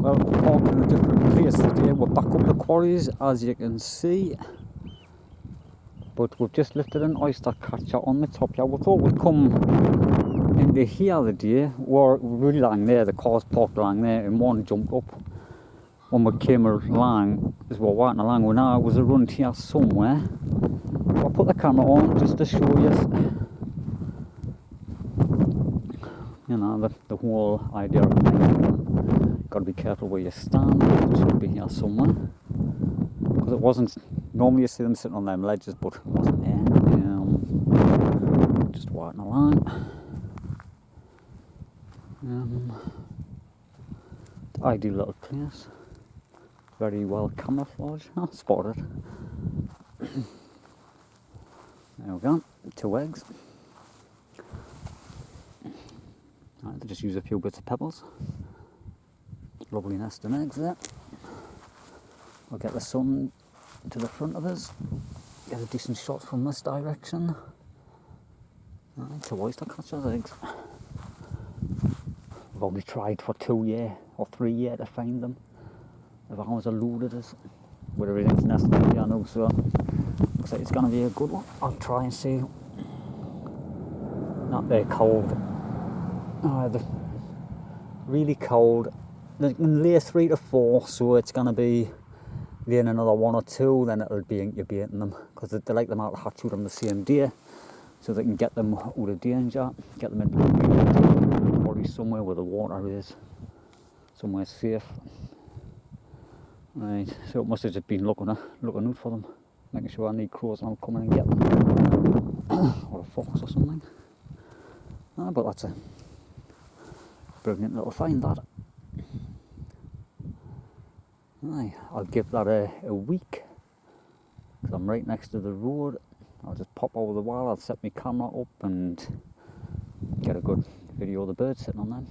Well, we're parked in a different place today. We're back up the quarries, as you can see. But we've just lifted an oyster catcher on the top here. We thought we'd come into here the day. We're really along there, the car's parked along there, and one jumped up. When we came along, as we were walking along, we know it was around here somewhere. I'll put the camera on just to show you. You know, the whole idea of it. Got to be careful where you stand. It should be here somewhere. Because it wasn't, normally you see them sitting on them ledges, but it wasn't there. Just walking along. Ideal little place. Very well camouflaged. I spotted. There we go. 2 eggs. Right, they just use a few bits of pebbles. Lovely nest and eggs there. We'll get the sun to the front of us. Get a decent shot from this direction. Right, 2 oyster catchers' eggs. We've only tried for 2 years or 3 years to find them. They've always eluded us with everything's nested here, I know, so looks like it's going to be a good one. I'll try and see. Not very cold. They're really cold. They can lay 3 to 4, so it's going to be laying another 1 or 2, then it'll be incubating them, because they like them out of the hatch on the same day, so they can get them out of danger, get them into the body somewhere where the water is, somewhere safe. Right, so it must have just been looking out for them, making sure any crows and I'll come in and get them, or a fox or something. But that's a brilliant little find, that. Right, I'll give that a week, because I'm right next to the road. I'll just pop over the wall, I'll set my camera up and get a good video of the birds sitting on them.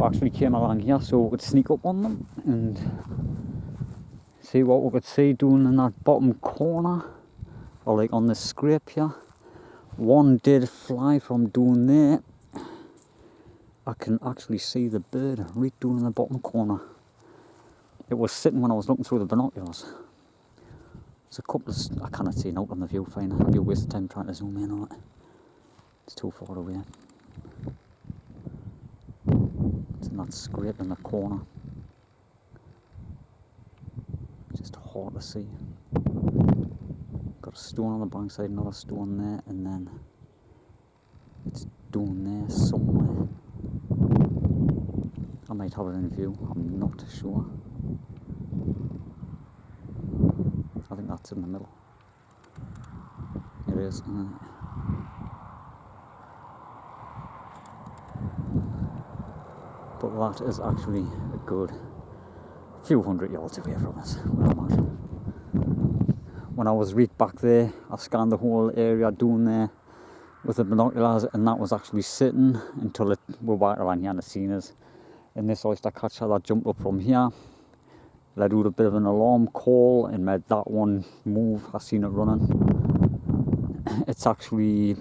I actually came along here so we could sneak up on them and see what we could see doing in that bottom corner, or like on the scrape here. One did fly from down there. I can actually see the bird right down in the bottom corner. It was sitting when I was looking through the binoculars. There's a couple of, I cannot see out on the viewfinder. I'd be a waste of time trying to zoom in on it. It's too far away. It's in that scrape in the corner. Just hard to see. Got a stone on the bank side, another stone there, and then it's down there somewhere. I might have it in view, I'm not sure. I think that's in the middle. It is. But that is actually a good few hundred yards away from us, where I'm at. When I was right back there, I scanned the whole area down there with the binoculars, and that was actually sitting until we walked around here and it seen us. And this oyster catcher that jumped up from here let out a bit of an alarm call and made that one move. I seen it running. It's actually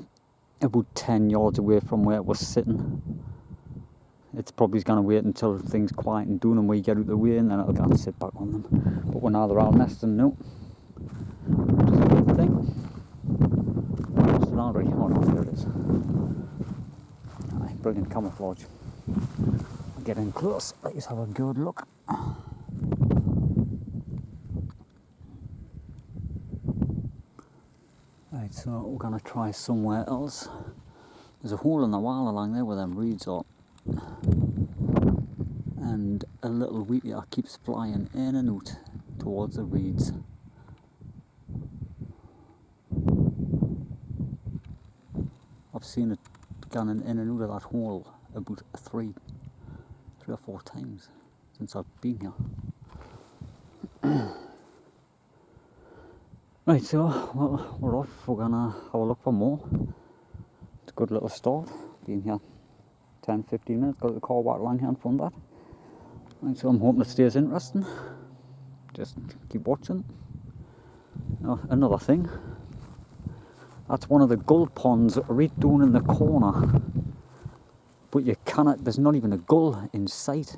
about 10 yards away from where it was sitting. It's probably going to wait until things quieten down and we get out the way, and then it'll go and sit back on them. But we're now they're all nesting now. Which is a good thing. It's not right. Oh no, there it is. Aye, brilliant camouflage. I'll get in close, let's have a good look. Right, so we're going to try somewhere else. There's a hole in the wall along there where them reeds are. And a little wheatear keeps flying in and out towards the reeds. I've seen it gone in and out of that hole about 3 or 4 times since I've been here. Right, so well, we're off. We're gonna have a look for more. It's a good little start. Been here 10-15 minutes. Got the car walk along here in front of that. Right, so I'm hoping it stays interesting. Just keep watching. Another thing. That's one of the gull ponds right down in the corner. But you cannot. There's not even a gull in sight.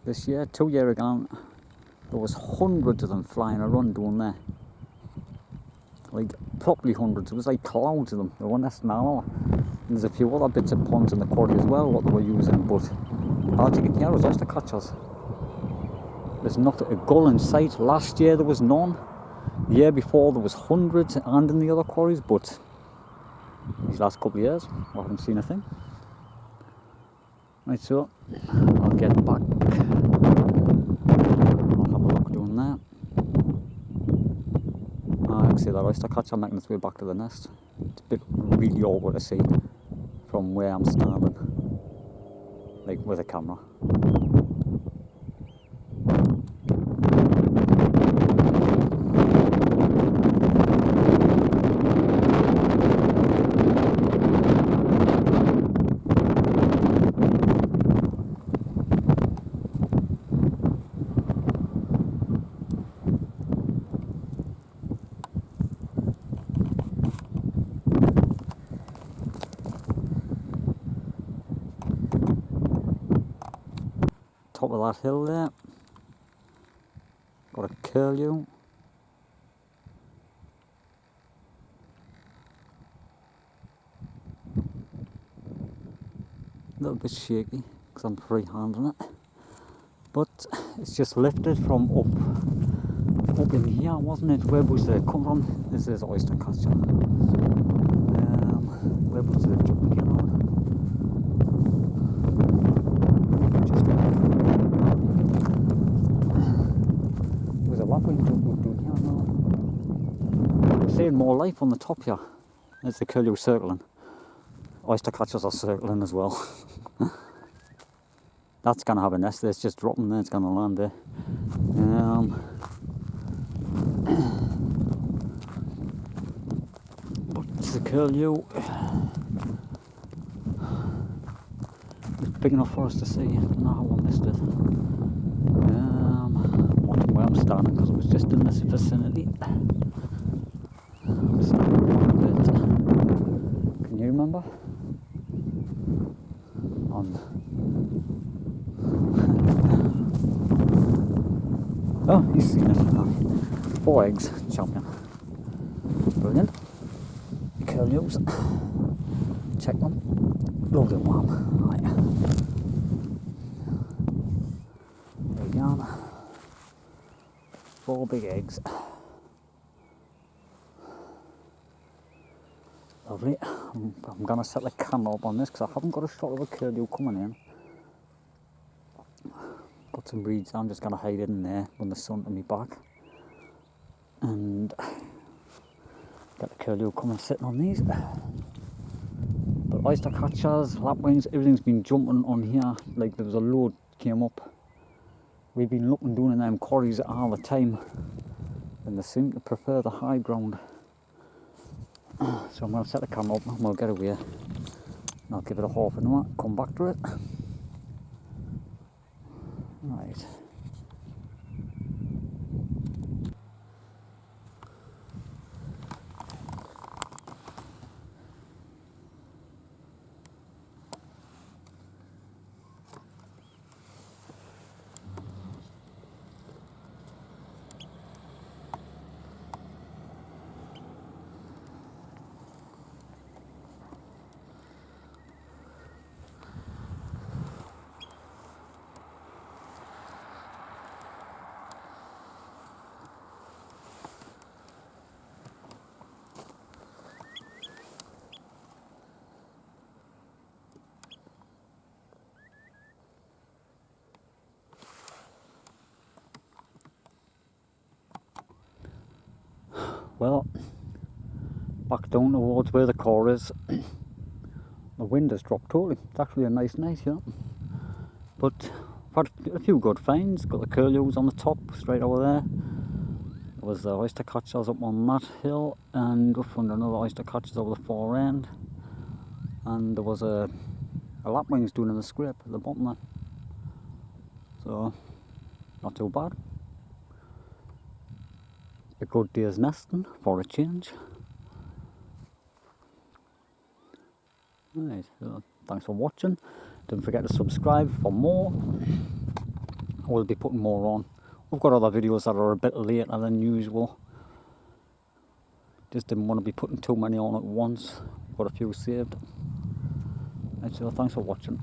this year, 2 years ago, there was hundreds of them flying around down there. Like, properly hundreds. It was like clouds of them. They were nesting all over. And there's a few other bits of ponds in the quarry as well, what they were using, but all you can hear was oyster catchers. There's not a gull in sight. Last year there was none. The year before there was hundreds, and in the other quarries, but these last couple of years I haven't seen a thing. Right, so I'll get back. I'll have a look doing that. I can see that oyster catcher making its way back to the nest. It's a bit really awkward to see from where I'm standing, like with a camera. Top of that hill there, got a curlew. A little bit shaky because I'm free-handing it, but it's just lifted from up in here, wasn't it? Where was it come from? This is oyster catcher. Where was it jumping in on? There's a lapwind jumping down here now. I'm seeing more life on the top here. There's the curlew circling. Oyster catchers are circling as well. That's going to have a nest there, it's just dropping there, it's going to land there. But it's a curlew. It's big enough for us to see. I don't know how I missed it. I'm watching where I'm standing because it was just in this vicinity. I'm standing a bit. Can you remember? Oh, he's seen it. 4 eggs, champion. Brilliant. Curlews. Check them. Lovely and warm. Right. There we go. 4 big eggs. Lovely. I'm going to set the camera up on this because I haven't got a shot of a curlew coming in. Got some reeds, I'm just going to hide it in there when the sun to me back. And get the curlew coming sitting on these. But oyster catchers, lapwings, everything's been jumping on here. Like there was a load came up. We've been looking down in them quarries all the time. And they seem to prefer the high ground. So I'm going to set the camera up and we'll get away. And I'll give it a half an hour, come back to it. Right. Well, back down towards where the core is. The wind has dropped totally. It's actually a nice night here. But I've had a few good finds. Got the curlews on the top, straight over there. There was the oyster catchers up on that hill, and up under another oyster catchers over the far end. And there was a lapwings doing in the scrape at the bottom there. So, not too bad. A good day's nesting for a change. Right, so thanks for watching. Don't forget to subscribe for more. I will be putting more on. We've got other videos that are a bit later than usual. Just didn't want to be putting too many on at once. Got a few saved. And so thanks for watching.